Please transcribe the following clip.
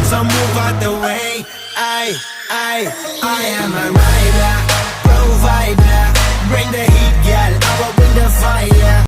so move out the way. I am a rider, provider. Bring the heat, girl, I will bring the fire.